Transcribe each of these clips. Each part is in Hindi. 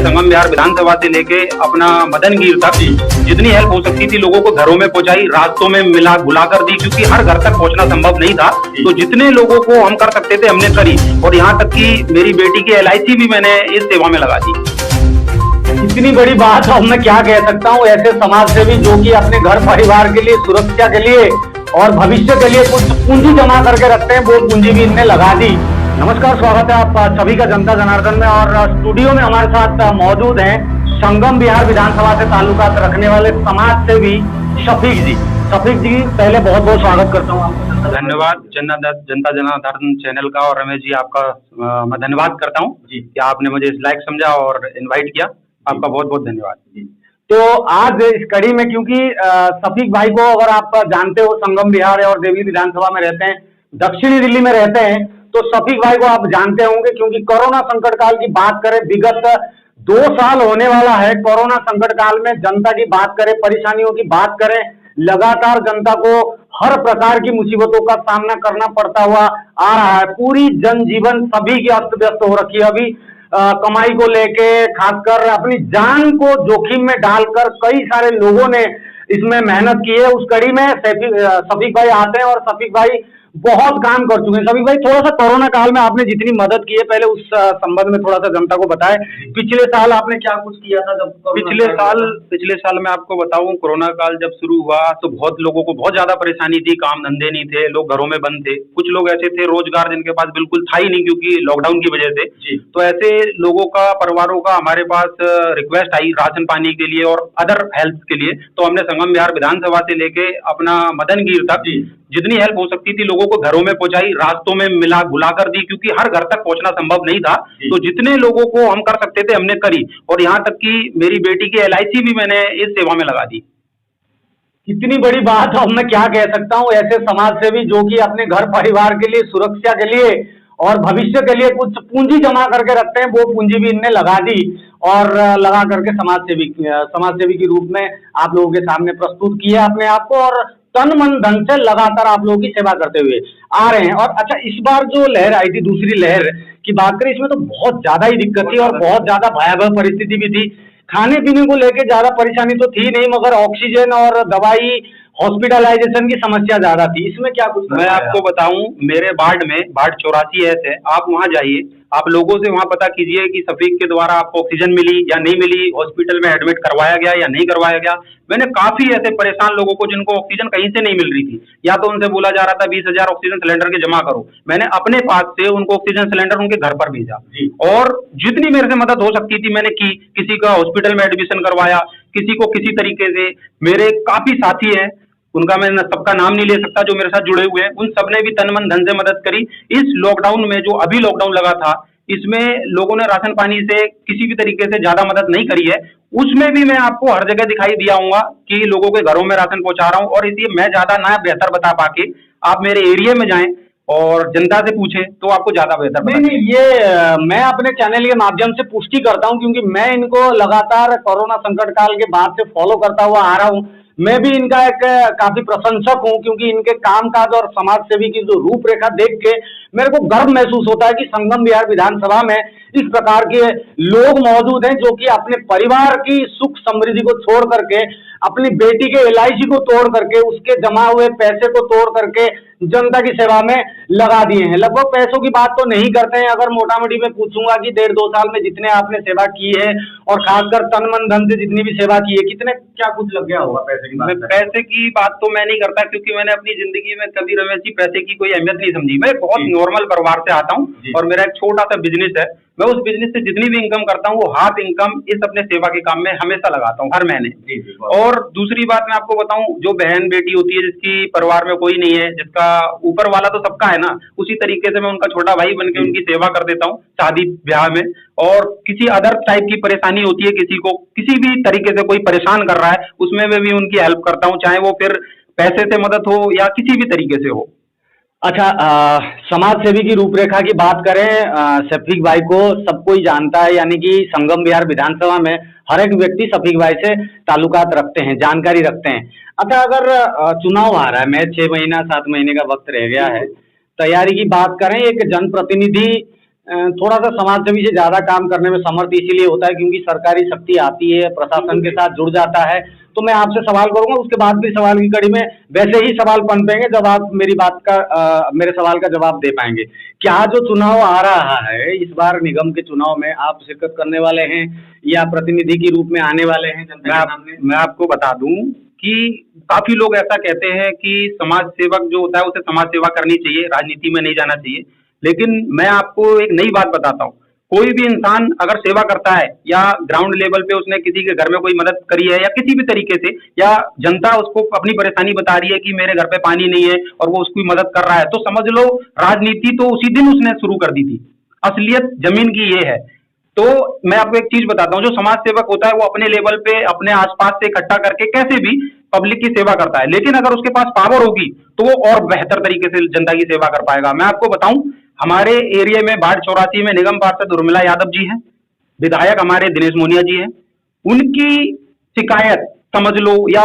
संगम विहार विधानसभा से लेके अपना मदनगीर तक जितनी हेल्प हो सकती थी लोगों को घरों में पहुंचाई, रास्तों में मिला बुला कर दी, क्योंकि हर घर तक पहुंचना संभव नहीं था। तो जितने लोगों को हम कर सकते थे हमने करी, और यहाँ तक कि मेरी बेटी की LIC भी मैंने इस सेवा में लगा दी। इतनी बड़ी बात अब मैं क्या कह सकता हूँ। ऐसे समाज सेवी जो कि अपने घर परिवार के लिए, सुरक्षा के लिए और भविष्य के लिए कुछ पूंजी जमा करके रखते हैं, वो पूंजी भी इनने लगा दी। नमस्कार, स्वागत है आप सभी का जनता जनार्दन में। और स्टूडियो में हमारे साथ मौजूद हैं संगम विहार विधानसभा से ताल्लुकात रखने वाले समाज सेवी शफीक जी। शफीक जी, पहले बहुत बहुत स्वागत करता हूँ आपका। धन्यवाद जनता जनार्दन चैनल का, और रमेश जी आपका मैं धन्यवाद करता हूँ कि आपने मुझे इस लायक समझा और इनवाइट किया। आपका बहुत बहुत धन्यवाद जी। तो आज इस कड़ी में, क्योंकि शफीक भाई को अगर आप जानते हो, संगम विहार और देवली विधानसभा में रहते हैं, दक्षिणी दिल्ली में रहते हैं, तो शफीक भाई को आप जानते होंगे। क्योंकि कोरोना संकट काल की बात करें, विगत 2 साल होने वाला है कोरोना संकट काल में, जनता की बात करें, परेशानियों की बात करें, लगातार जनता को हर प्रकार की मुसीबतों का सामना करना पड़ता हुआ आ रहा है। पूरी जनजीवन सभी की अस्त व्यस्त हो रखी है। अभी कमाई को लेके, खासकर अपनी जान को जोखिम में डालकर कई सारे लोगों ने इसमें मेहनत की है। उस कड़ी में शफीक भाई आते हैं, और शफीक भाई बहुत काम कर चुके हैं। शफीक भाई, थोड़ा सा कोरोना काल में आपने जितनी मदद की है, पहले उस संबंध में थोड़ा सा जनता को बताएं। पिछले साल आपने क्या कुछ किया था? जब पिछले साल मैं आपको बताऊं, कोरोना काल जब शुरू हुआ तो बहुत लोगों को बहुत ज्यादा परेशानी थी, काम धंधे नहीं थे, लोग घरों में बंद थे। कुछ लोग ऐसे थे रोजगार जिनके पास बिल्कुल था ही नहीं, क्योंकि लॉकडाउन की वजह से। तो ऐसे लोगों का, परिवारों का हमारे पास रिक्वेस्ट आई राशन पानी के लिए और अदर हेल्प के लिए। तो हमने संगम विहार विधानसभा से लेके अपना मदनगीर तक जितनी हेल्प हो सकती थी लोगों को घरों में पहुंचाई, रास्तों में मिला बुला कर दी, क्योंकि हर घर तक पहुंचना संभव नहीं था। तो जितने लोगों को हम कर सकते थे हमने करी, और यहाँ तक कि मेरी बेटी की LIC भी मैंने इस सेवा में लगा दी। कितनी बड़ी बात अब मैं क्या कह सकता हूँ। ऐसे समाज सेवी जो कि अपने घर परिवार के लिए, सुरक्षा के लिए और भविष्य के लिए कुछ पूंजी जमा करके रखते हैं, वो पूंजी भी इनने लगा दी, और लगा करके समाज सेवी के रूप में आप लोगों के सामने प्रस्तुत किया अपने आप को, और तन मन धन से लगातार आप लोगों की सेवा करते हुए आ रहे हैं। और अच्छा, इस बार जो लहर आई थी, दूसरी लहर की बात करें, इसमें तो बहुत ज्यादा ही दिक्कत थी और बहुत ज्यादा भयावह परिस्थिति भी थी। खाने पीने को लेके ज्यादा परेशानी तो थी नहीं, मगर ऑक्सीजन और दवाई, हॉस्पिटलाइजेशन की समस्या ज्यादा थी। इसमें क्या कुछ? मैं आपको बताऊं, मेरे वार्ड में, वार्ड 84 है, आप वहां जाइए, आप लोगों से वहां पता कीजिए कि शफीक के द्वारा आपको ऑक्सीजन मिली या नहीं मिली, हॉस्पिटल में एडमिट करवाया गया या नहीं करवाया गया। मैंने काफी ऐसे परेशान लोगों को, जिनको ऑक्सीजन कहीं से नहीं मिल रही थी, या तो उनसे बोला जा रहा था 20,000 ऑक्सीजन सिलेंडर के जमा करो, मैंने अपने पास से उनको ऑक्सीजन सिलेंडर उनके घर पर भेजा, और जितनी मेरे से मदद हो सकती थी मैंने की। किसी का हॉस्पिटल में एडमिशन करवाया, किसी को किसी तरीके से। मेरे काफी साथी हैं, उनका मैं सबका नाम नहीं ले सकता, जो मेरे साथ जुड़े हुए हैं, उन सबने भी तन मन धन से मदद करी। इस लॉकडाउन में, जो अभी लॉकडाउन लगा था, इसमें लोगों ने राशन पानी से किसी भी तरीके से ज्यादा मदद नहीं करी है। उसमें भी मैं आपको हर जगह दिखाई दिया हूँ कि लोगों के घरों में राशन पहुंचा रहा हूँ, और इसलिए मैं ज्यादा ना बेहतर बता पाके, आप मेरे एरिया में जाएं और जनता से पूछें तो आपको ज्यादा बेहतर। नहीं, ये मैं अपने चैनल के माध्यम से पुष्टि करता हूं, क्योंकि मैं इनको लगातार कोरोना संकट काल के बाद से फॉलो करता हुआ आ रहा हूं। मैं भी इनका एक काफी प्रशंसक हूं, क्योंकि इनके कामकाज और समाज सेवी की जो रूपरेखा देख के मेरे को गर्व महसूस होता है कि संगम विहार विधानसभा में इस प्रकार के लोग मौजूद हैं, जो कि अपने परिवार की सुख समृद्धि को छोड़ करके, अपनी बेटी के LIC को तोड़ करके, उसके जमा हुए पैसे को तोड़ करके जनता की सेवा में लगा दिए हैं। लगभग पैसों की बात तो नहीं करते हैं। अगर मोटा मोटी मैं पूछूंगा कि 1.5-2 साल में जितने आपने सेवा की है, और खासकर तन मन धन से जितनी भी सेवा की है, कितने क्या कुछ लग गया होगा? पैसे की बात तो मैं नहीं करता, क्योंकि मैंने अपनी जिंदगी में कभी, रमेश जी, पैसे की कोई अहमियत नहीं समझी। मैं बहुत नॉर्मल परिवार से आता हूँ, और मेरा एक छोटा सा बिजनेस है। मैं उस बिजनेस से जितनी भी इनकम करता हूँ, वो हाफ इनकम इस अपने सेवा के काम में हमेशा लगाता हूँ, हर महीने। और दूसरी बात मैं आपको बताऊं, जो बहन बेटी होती है, जिसकी परिवार में कोई नहीं है, जिसका ऊपर वाला तो सबका है ना, उसी तरीके से मैं उनका छोटा भाई बनके उनकी सेवा कर देता हूँ शादी ब्याह में। और किसी अदर टाइप की परेशानी होती है, किसी को किसी भी तरीके से कोई परेशान कर रहा है, उसमें मैं भी उनकी हेल्प करता हूँ, चाहे वो फिर पैसे से मदद हो या किसी भी तरीके से हो। अच्छा, समाज सेवी की रूपरेखा की बात करें, शफीक भाई को सब कोई जानता है, यानी कि संगम विहार विधानसभा में हर एक व्यक्ति शफीक भाई से ताल्लुकात रखते हैं, जानकारी रखते हैं। अच्छा, अगर चुनाव आ रहा है, मैं 6 महीना 7 महीने का वक्त रह गया है, तैयारी की बात करें, एक जनप्रतिनिधि थोड़ा सा समाज सेवी से ज्यादा काम करने में समर्थ इसीलिए होता है क्योंकि सरकारी शक्ति आती है, प्रशासन के साथ जुड़ जाता है। तो मैं आपसे सवाल करूंगा, उसके बाद भी सवाल की कड़ी में वैसे ही सवाल पनपेंगे जब आप मेरे सवाल का जवाब दे पाएंगे। क्या जो चुनाव आ रहा है इस बार निगम के चुनाव में आप शिरकत करने वाले हैं या प्रतिनिधि के रूप में आने वाले हैं जनता के सामने? मैं आपको बता दूं कि काफी लोग ऐसा कहते हैं कि समाज सेवक जो होता है उसे समाज सेवा करनी चाहिए, राजनीति में नहीं जाना चाहिए। लेकिन मैं आपको एक नई बात बताता हूँ, कोई भी इंसान अगर सेवा करता है या ग्राउंड लेवल पे उसने किसी के घर में कोई मदद करी है या किसी भी तरीके से, या जनता उसको अपनी परेशानी बता रही है कि मेरे घर पे पानी नहीं है और वो उसकी मदद कर रहा है, तो समझ लो राजनीति तो उसी दिन उसने शुरू कर दी थी। असलियत जमीन की ये है। तो मैं आपको एक चीज बताता हूँ, जो समाज सेवक होता है वो अपने लेवल पे अपने आसपास से इकट्ठा करके कैसे भी पब्लिक की सेवा करता है, लेकिन अगर उसके पास पावर होगी तो वो और बेहतर तरीके से जनता की सेवा कर पाएगा। मैं आपको बताऊं, हमारे एरिया में वार्ड 84 में निगम पार्षद उर्मिला यादव जी हैं, विधायक हमारे दिनेश मोनिया जी हैं। उनकी शिकायत समझ लो या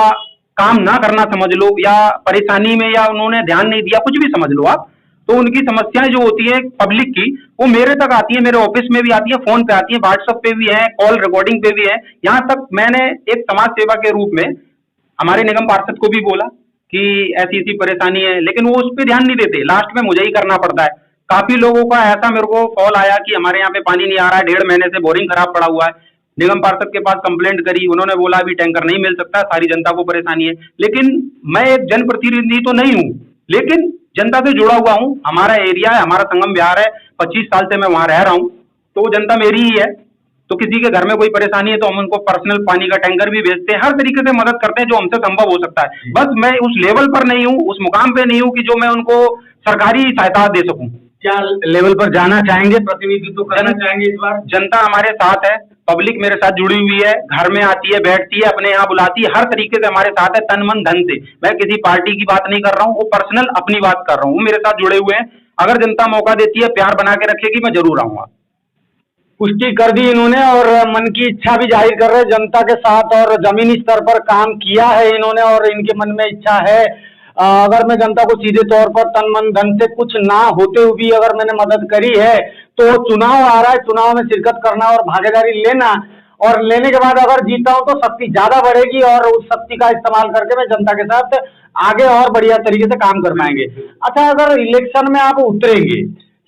काम ना करना समझ लो या परेशानी में या उन्होंने ध्यान नहीं दिया, कुछ भी समझ लो आप, तो उनकी समस्याएं जो होती है पब्लिक की वो मेरे तक आती है, मेरे ऑफिस में भी आती है, फोन पे आती है, व्हाट्सएप पे भी है, कॉल रिकॉर्डिंग पे भी है। यहाँ तक मैंने एक समाज सेवा के रूप में हमारे निगम पार्षद को भी बोला कि ऐसी ऐसी परेशानी है, लेकिन वो उस पर ध्यान नहीं देते, लास्ट में मुझे ही करना पड़ता है। काफी लोगों का ऐसा मेरे को कॉल आया कि हमारे यहाँ पे पानी नहीं आ रहा है, 1.5 महीने से बोरिंग खराब पड़ा हुआ है। निगम पार्षद के पास कंप्लेंट करी, उन्होंने बोला अभी टैंकर नहीं मिल सकता, सारी जनता को परेशानी है। लेकिन मैं एक जनप्रतिनिधि तो नहीं हूँ, लेकिन जनता से जुड़ा हुआ हूँ। हमारा एरिया है, हमारा संगम विहार है, 25 साल से मैं वहां रह रहा हूँ, तो वो जनता मेरी ही है। तो किसी के घर में कोई परेशानी है तो हम उनको पर्सनल पानी का टैंकर भी भेजते हैं, हर तरीके से मदद करते हैं जो हमसे संभव हो सकता है। बस मैं उस लेवल पर नहीं हूँ, उस मुकाम पे नहीं हूँ कि जो मैं उनको सरकारी सहायता दे सकूं। क्या लेवल पर जाना चाहेंगे, प्रतिनिधित्व करना चाहेंगे इस बार? जनता हमारे साथ है, पब्लिक मेरे साथ जुड़ी हुई है, घर में आती है, बैठती है, अपने यहाँ बुलाती है, हर तरीके से हमारे साथ है, तन मन धन से। मैं किसी पार्टी की बात नहीं कर रहा हूँ, वो पर्सनल अपनी बात कर रहा हूँ, मेरे साथ जुड़े हुए हैं। अगर जनता मौका देती है, प्यार बना के रखेगी, मैं जरूर आऊंगा। पुष्टि कर दी इन्होंने और मन की इच्छा भी जाहिर कर रहे हैं जनता के साथ, और जमीनी स्तर पर काम किया है इन्होंने और इनके मन में इच्छा है। अगर मैं जनता को सीधे तौर पर तन मन धन से कुछ ना होते हुए भी अगर मैंने मदद करी है तो चुनाव आ रहा है, चुनाव में शिरकत करना और भागीदारी लेना, और लेने के बाद अगर जीता हूं तो शक्ति ज्यादा बढ़ेगी और उस शक्ति का इस्तेमाल करके मैं जनता के साथ आगे और बढ़िया तरीके से काम कर पाएंगे। अच्छा, अगर इलेक्शन में आप उतरेंगे,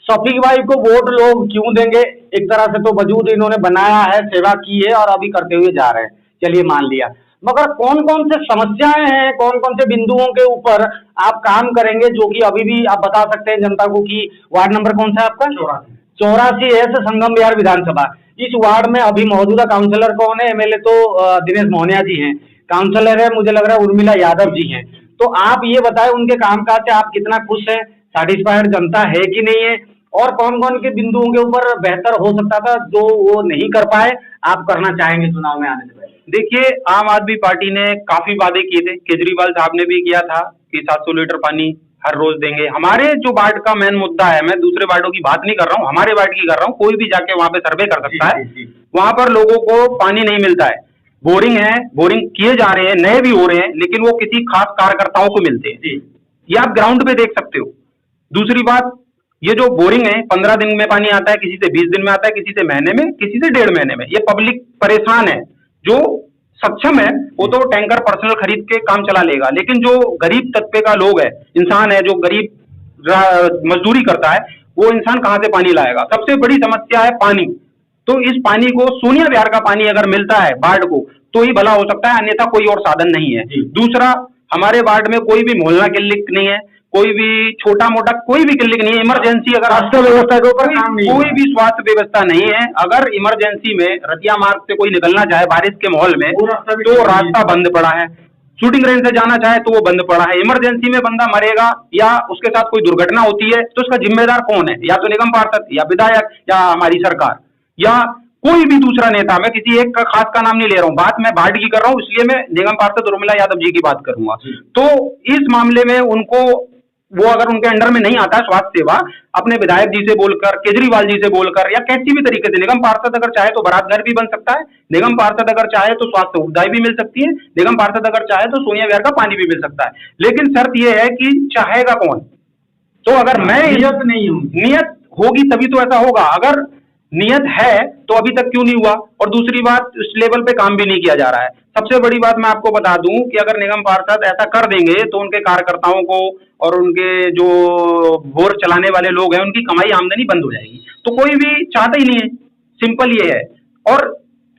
शफीक भाई को वोट लोग क्यों देंगे? एक तरह से तो वजूद इन्होंने बनाया है, सेवा की है और अभी करते हुए जा रहे हैं, चलिए मान लिया, मगर कौन कौन से समस्याएं हैं, कौन कौन से बिंदुओं के ऊपर आप काम करेंगे जो कि अभी भी आप बता सकते हैं जनता को? कि वार्ड नंबर कौन सा है आपका? 84 है, संगम विहार विधानसभा। इस वार्ड में अभी मौजूदा काउंसलर कौन है? एमएलए तो दिनेश मोहनिया जी हैं, काउंसलर है मुझे लग रहा है उर्मिला यादव जी हैं। तो आप ये बताएं उनके कामकाज से आप कितना खुश हैं, सेटिस्फाइड जनता है कि नहीं है, और कौन कौन के बिंदुओं के ऊपर बेहतर हो सकता था जो वो नहीं कर पाए, आप करना चाहेंगे चुनाव में आने से पहले? देखिए, आम आदमी पार्टी ने काफी वादे किए थे, केजरीवाल साहब ने भी किया था कि 700 लीटर पानी हर रोज देंगे। हमारे जो वार्ड का मेन मुद्दा है, मैं दूसरे वार्डों की बात नहीं कर रहा हूँ, हमारे वार्ड की कर रहा हूँ, कोई भी जाके वहां पे सर्वे कर सकता है। वहां पर लोगों को पानी नहीं मिलता है, बोरिंग है, बोरिंग किए जा रहे हैं, नए भी हो रहे हैं, लेकिन वो किसी खास कार्यकर्ताओं को मिलते हैं, ये आप ग्राउंड पे देख सकते हो। दूसरी बात, ये जो बोरिंग है 15 दिन में पानी आता है, किसी से 20 दिन में आता है, किसी से महीने में, किसी से 1.5 महीने में। ये पब्लिक परेशान है, जो सक्षम है वो तो टैंकर पर्सनल खरीद के काम चला लेगा, लेकिन जो गरीब तबके का लोग है, इंसान है, जो गरीब मजदूरी करता है, वो इंसान कहां से पानी लाएगा? सबसे बड़ी समस्या है पानी। तो इस पानी को, सोनिया विहार का पानी अगर मिलता है वार्ड को तो ही भला हो सकता है, अन्यथा कोई और साधन नहीं है। दूसरा, हमारे वार्ड में कोई भी मोहल्ला क्लिनिक नहीं है, कोई भी छोटा मोटा कोई भी क्लिनिक नहीं है। इमरजेंसी अगर स्वास्थ्य व्यवस्था के ऊपर कोई भी स्वास्थ्य व्यवस्था नहीं है। अगर इमरजेंसी में रतिया मार्ग से कोई निकलना चाहे बारिश के माहौल में तो रास्ता बंद पड़ा है, शूटिंग रेंज से जाना चाहे तो वो बंद पड़ा है। इमरजेंसी में बंदा मरेगा या उसके साथ कोई दुर्घटना होती है तो उसका जिम्मेदार कौन है? या तो निगम पार्षद या विधायक या हमारी सरकार या कोई भी दूसरा नेता। मैं किसी एक का खास का नाम नहीं ले रहा हूँ, बात मैं वार्ड की कर रहा हूँ, इसलिए मैं निगम पार्षद उर्मिला यादव जी की बात करूंगा। तो इस मामले में उनको, वो अगर उनके अंडर में नहीं आता है स्वास्थ्य सेवा, अपने विधायक जी से बोलकर, केजरीवाल जी से बोलकर या किसी भी तरीके से, निगम पार्षद अगर चाहे तो बारात घर भी बन सकता है, निगम पार्षद अगर चाहे तो स्वास्थ्य सुविधाएं भी मिल सकती है, निगम पार्षद अगर चाहे तो सोनिया विहार का पानी भी मिल सकता है। लेकिन शर्त यह है कि चाहेगा कौन? तो अगर मैं नियत नहीं हूं, नियत होगी तभी तो ऐसा होगा। अगर नियत है तो अभी तक क्यों नहीं हुआ? और दूसरी बात, उस लेवल पे काम भी नहीं किया जा रहा है। सबसे बड़ी बात मैं आपको बता दूं कि अगर निगम पार्षद ऐसा कर देंगे तो उनके कार्यकर्ताओं को और उनके जो बोर चलाने वाले लोग हैं उनकी कमाई आमदनी बंद हो जाएगी। तो कोई भी चाहता ही नहीं है, सिंपल ये है। और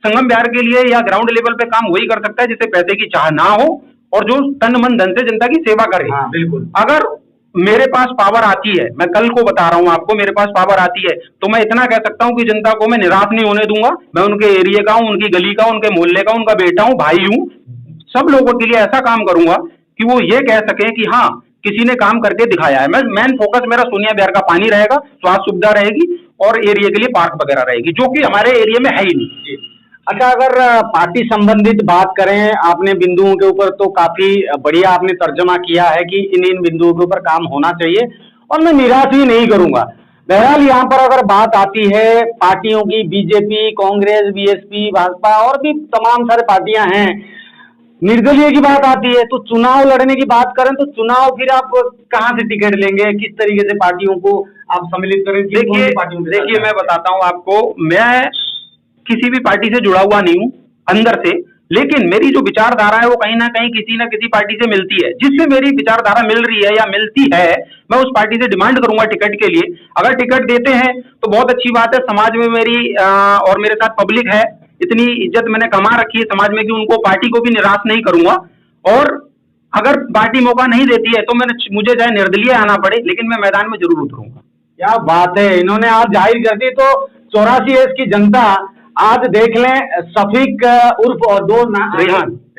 संगम बिहार के लिए या ग्राउंड लेवल पे काम वही कर सकता है जिसे पैसे की चाह ना हो और जो तन मन धन से जनता की सेवा करे। हाँ बिल्कुल। अगर मेरे पास पावर आती है, मैं कल को बता रहा हूं आपको, मेरे पास पावर आती है तो मैं इतना कह सकता हूं कि जनता को मैं निराश नहीं होने दूंगा। मैं उनके एरिया का हूं, उनकी गली का, उनके मोहल्ले का, उनका बेटा हूं, भाई हूं। सब लोगों के लिए ऐसा काम करूंगा कि वो ये कह सकें कि हाँ, किसी ने काम करके दिखाया है। मैं मेन फोकस मेरा सोनिया बिहार का पानी रहेगा, स्वास्थ्य सुविधा रहेगी और एरिया के लिए पार्क वगैरह रहेगी, जो कि हमारे एरिया में है ही नहीं। अच्छा, अगर पार्टी संबंधित बात करें, आपने बिंदुओं के ऊपर तो काफी बढ़िया आपने तर्जमा किया है कि इन इन बिंदुओं के ऊपर काम होना चाहिए और मैं निराश भी नहीं करूंगा। बहरहाल यहाँ पर अगर बात आती है पार्टियों की, बीजेपी, कांग्रेस, बीएसपी, भाजपा और भी तमाम सारे पार्टियां हैं, निर्दलीय की बात आती है तो चुनाव लड़ने की बात करें तो चुनाव फिर आप कहाँ से टिकट लेंगे, किस तरीके से पार्टियों को आप सम्मिलित करें? देखिए मैं बताता हूँ आपको, मैं किसी भी पार्टी से जुड़ा हुआ नहीं हूं अंदर से, लेकिन मेरी जो विचारधारा है वो कहीं ना कहीं किसी ना किसी पार्टी से मिलती है। जिससे मेरी विचारधारा मिल रही है या मिलती है, मैं उस पार्टी से डिमांड करूंगा टिकट के लिए। अगर टिकट देते हैं तो बहुत अच्छी बात है। समाज में मेरी और मेरे साथ पब्लिक है, इतनी इज्जत मैंने कमा रखी है समाज में कि उनको, पार्टी को भी निराश नहीं करूंगा। और अगर पार्टी मौका नहीं देती है तो मुझे चाहे निर्दलीय आना पड़े, लेकिन मैं मैदान में जरूर उतरूंगा। क्या बात है, इन्होंने आज जाहिर कर दी। तो 84 की जनता आज देख लें, शफीक उर्फ और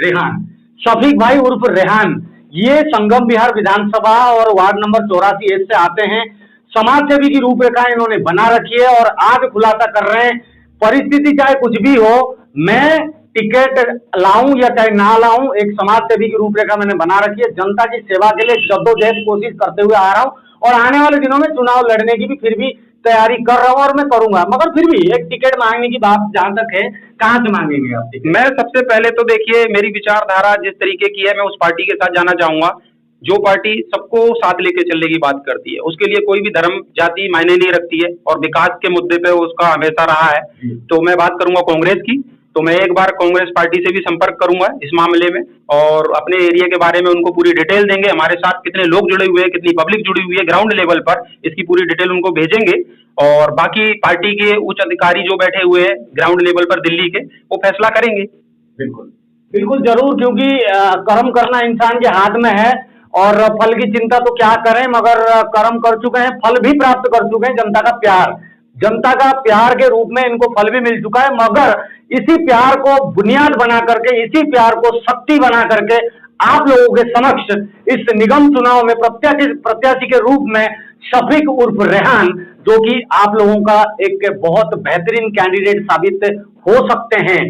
रेहान शफीक भाई उर्फ रेहान, ये संगम बिहार विधानसभा और वार्ड नंबर 84 से आते हैं। समाज सेवी की रूपरेखा इन्होंने बना रखी है और आज खुलासा कर रहे हैं, परिस्थिति चाहे कुछ भी हो, मैं टिकट लाऊं या चाहे ना लाऊं, एक समाज सेवी की रूपरेखा मैंने बना रखी है। जनता की सेवा के लिए जद्दोजहद कोशिश करते हुए आ रहा हूं और आने वाले दिनों में चुनाव लड़ने की भी फिर भी तैयारी कर रहा हूं और मैं करूंगा। मगर फिर भी एक टिकट मांगने की बात जहां तक है, कहां से मांगेंगे आप टिकट? मैं सबसे पहले तो देखिए, मेरी विचारधारा जिस तरीके की है, मैं उस पार्टी के साथ जाना चाहूंगा जो पार्टी सबको साथ लेके चलने की बात करती है। उसके लिए कोई भी धर्म जाति मायने नहीं रखती है और विकास के मुद्दे पे उसका हमेशा रहा है। तो मैं बात करूंगा कांग्रेस की, तो मैं एक बार कांग्रेस पार्टी से भी संपर्क करूंगा इस मामले में और अपने एरिया के बारे में उनको पूरी डिटेल देंगे। हमारे साथ कितने लोग जुड़े हुए हैं, कितनी पब्लिक जुड़ी हुई है ग्राउंड लेवल पर, इसकी पूरी डिटेल उनको भेजेंगे। और बाकी पार्टी के उच्च अधिकारी जो बैठे हुए हैं ग्राउंड लेवल पर दिल्ली के, वो फैसला करेंगे। बिल्कुल बिल्कुल जरूर, क्योंकि कर्म करना इंसान के हाथ में है और फल की चिंता तो क्या करें, मगर कर्म कर चुके हैं, फल भी प्राप्त कर चुके हैं। जनता का प्यार के रूप में इनको फल भी मिल चुका है। मगर इसी प्यार को बुनियाद बना करके, इसी प्यार को शक्ति बना करके आप लोगों के समक्ष इस निगम चुनाव में प्रत्याशी के रूप में शफीक उर्फ रेहान, जो कि आप लोगों का एक बहुत बेहतरीन कैंडिडेट साबित हो सकते हैं,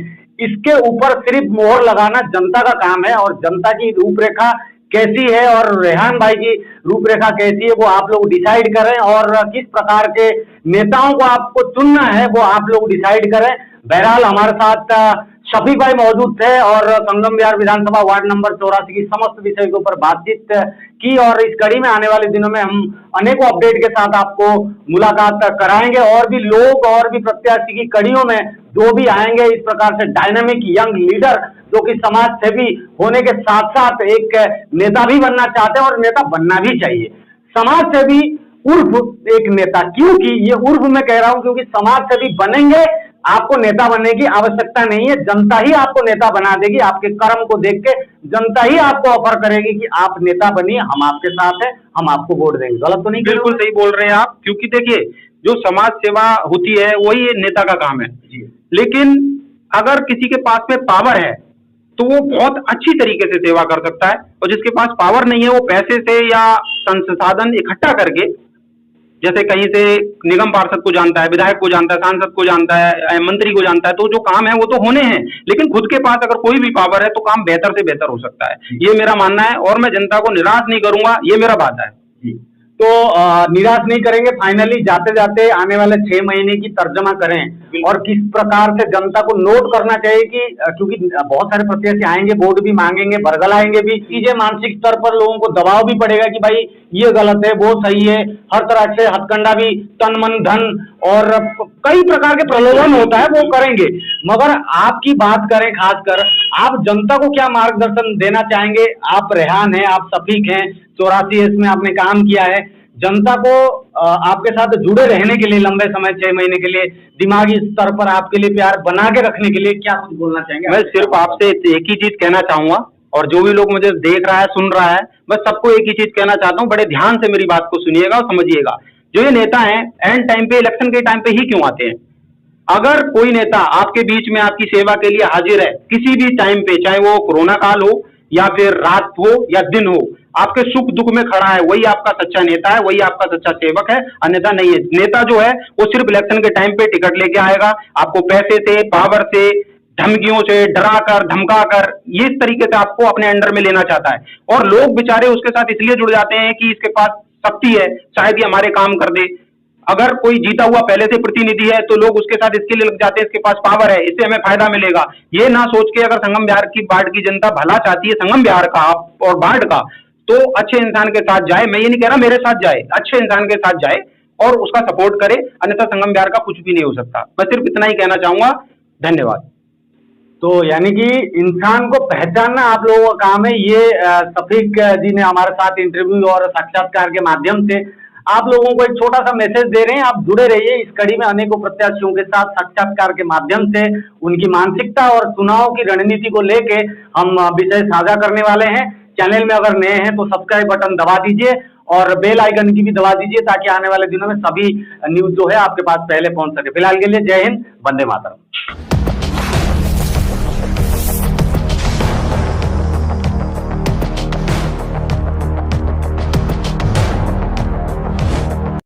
इसके ऊपर सिर्फ मोहर लगाना जनता का काम है। और जनता की रूपरेखा कैसी है और रेहान भाई की रूपरेखा कैसी है, वो आप लोग डिसाइड करें और किस प्रकार के नेताओं को आपको चुनना है वो आप लोग डिसाइड करें। बहरहाल हमारे साथ शफीक भाई मौजूद थे और संगम बिहार विधानसभा वार्ड नंबर 84 की समस्त विषय के ऊपर बातचीत की और इस कड़ी में आने वाले दिनों में हम अनेकों अपडेट के साथ आपको मुलाकात कराएंगे। और भी लोग और भी प्रत्याशी की कड़ियों में जो भी आएंगे, इस प्रकार से डायनामिक यंग लीडर जो कि समाज सेवी होने के साथ साथ एक नेता भी बनना चाहते हैं और नेता बनना भी चाहिए। समाज सेवी उर्फ एक नेता, क्योंकि ये उर्फ मैं कह रहा हूं क्योंकि समाज सेवी बनेंगे, आपको नेता बनने की आवश्यकता नहीं है। जनता ही आपको नेता बना देगी। आपके कर्म को देख के जनता ही आपको ऑफर करेगी कि आप नेता बनिए, हम आपके साथ हैं, हम आपको वोट देंगे। गलत तो नहीं? बिल्कुल सही बोल रहे हैं आप, क्योंकि देखिए जो समाज सेवा होती है वही नेता का काम है। लेकिन अगर किसी के पास में पावर है तो वो बहुत अच्छी तरीके से सेवा कर सकता है, और जिसके पास पावर नहीं है वो पैसे से या संसाधन इकट्ठा करके, जैसे कहीं से निगम पार्षद को जानता है, विधायक को जानता है, सांसद को जानता है, मंत्री को जानता है, तो जो काम है वो तो होने हैं, लेकिन खुद के पास अगर कोई भी पावर है तो काम बेहतर से बेहतर हो सकता है। ये मेरा मानना है और मैं जनता को निराश नहीं करूंगा, ये मेरा वादा है। तो निराश नहीं करेंगे। फाइनली जाते जाते आने वाले 6 महीने की तर्जमा करें और किस प्रकार से जनता को नोट करना चाहिए कि क्योंकि बहुत सारे प्रत्याशी आएंगे, वोट भी मांगेंगे, बरगलाएंगे भी, चीजें मानसिक स्तर पर लोगों को दबाव भी पड़ेगा कि भाई ये गलत है, वो सही है, हर तरह से हथकंडा भी, तन मन धन और कई प्रकार के प्रलोभन होता है, वो करेंगे। मगर आपकी बात करें, खासकर आप जनता को क्या मार्गदर्शन देना चाहेंगे? आप रेहान हैं, आप सफीक हैं, 84 में आपने काम किया है, जनता को आपके साथ जुड़े रहने के लिए लंबे समय 6 महीने के लिए, दिमागी स्तर पर आपके लिए प्यार बना के रखने के लिए क्या कुछ बोलना चाहेंगे? मैं सिर्फ आपसे एक ही चीज कहना चाहूंगा, और जो भी लोग मुझे देख रहा है, सुन रहा है, मैं सबको एक ही चीज कहना चाहता हूं, बड़े ध्यान से मेरी बात को सुनिएगा और समझिएगा। जो ये नेता हैं, एंड टाइम पे, इलेक्शन के टाइम पे ही क्यों आते हैं? अगर कोई नेता आपके बीच में आपकी सेवा के लिए हाजिर है किसी भी टाइम पे, चाहे वो कोरोना काल हो या फिर रात हो या दिन हो, आपके सुख दुख में खड़ा है, वही आपका सच्चा नेता है, वही आपका सच्चा सेवक है, अन्यथा नहीं है। नेता जो है वो सिर्फ इलेक्शन के टाइम पे टिकट लेके आएगा, आपको पैसे से, पावर से, धमकियों से, डरा कर, धमका कर, ये इस तरीके से आपको अपने अंडर में लेना चाहता है। और लोग बेचारे उसके साथ इसलिए जुड़ जाते हैं कि इसके पास शक्ति है, शायद ये हमारे काम कर दे। अगर कोई जीता हुआ पहले से प्रतिनिधि है तो लोग उसके साथ इसके लिए लग जाते हैं, इसके पास पावर है, इससे हमें फायदा मिलेगा। ये ना सोच के अगर संगम बिहार की बाढ़ की जनता भला चाहती है, संगम बिहार का और बाढ़ का, तो अच्छे इंसान के साथ जाए। मैं ये नहीं कह रहा मेरे साथ जाए, अच्छे इंसान के साथ जाए और उसका सपोर्ट करे, अन्यथा संगम बिहार का कुछ भी नहीं हो सकता। मैं सिर्फ इतना ही कहना चाहूंगा। धन्यवाद। तो यानी कि इंसान को पहचानना आप लोगों का काम है। ये सफीक जी ने हमारे साथ इंटरव्यू और साक्षात्कार के माध्यम से आप लोगों को एक छोटा सा मैसेज दे रहे हैं। आप जुड़े रहिए इस कड़ी में, अनेकों प्रत्याशियों के साथ साक्षात्कार के माध्यम से उनकी मानसिकता और चुनाव की रणनीति को लेके हम विषय साझा करने वाले हैं। चैनल में अगर नए हैं तो सब्सक्राइब बटन दबा दीजिए और बेल आइकन की भी दबा दीजिए, ताकि आने वाले दिनों में सभी न्यूज जो है आपके पास पहले पहुंच सके। फिलहाल के लिए जय हिंद, वंदे मातरम।